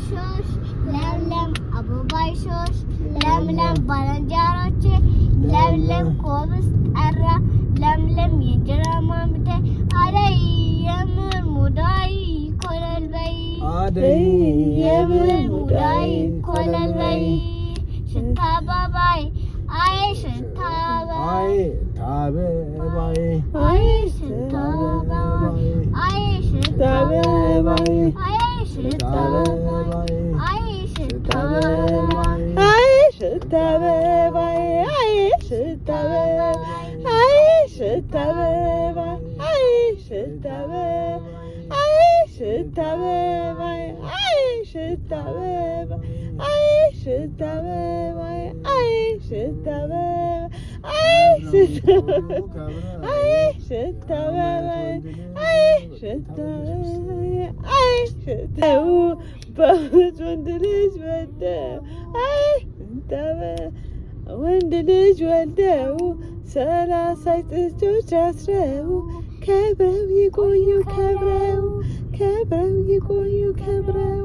ሾሽ ለምለም አበባይሾሽ ለምለም ባለንጀሮቼ ለምለም ኮብስ ጠራ ለምለም የጀራማ ምተ አደይ የምር ሙዳይ ኮለልበይ አደይ የምር ሙዳይ ኮለልበይ ሽታባባይ አይ ሽታባይ ታበባይ አይ ሽታባባይ አይ ሽታባባይ አይ ሽታባባይ አይ ሽታባባይ አይ ሽታባባይ አይ ሽታባባይ አይ ሽታባባይ አይ ሽታባባይ አይ ሽታባባይ አይ ሽታባባይ አይ ሽታባባይ አይ ሽታባባይ አይ ሽታባባይ አይ ሽታባባይ አይ ሽታባባይ አይ ሽታው በእውነት ወንድ ልጅ ወልደው አይ ሽታባባይ ወንድ ልጅ ወልደው 30 ጥጆች አስረው ከብረው ይቆዩ ከብረው ይቆዩ ከብረው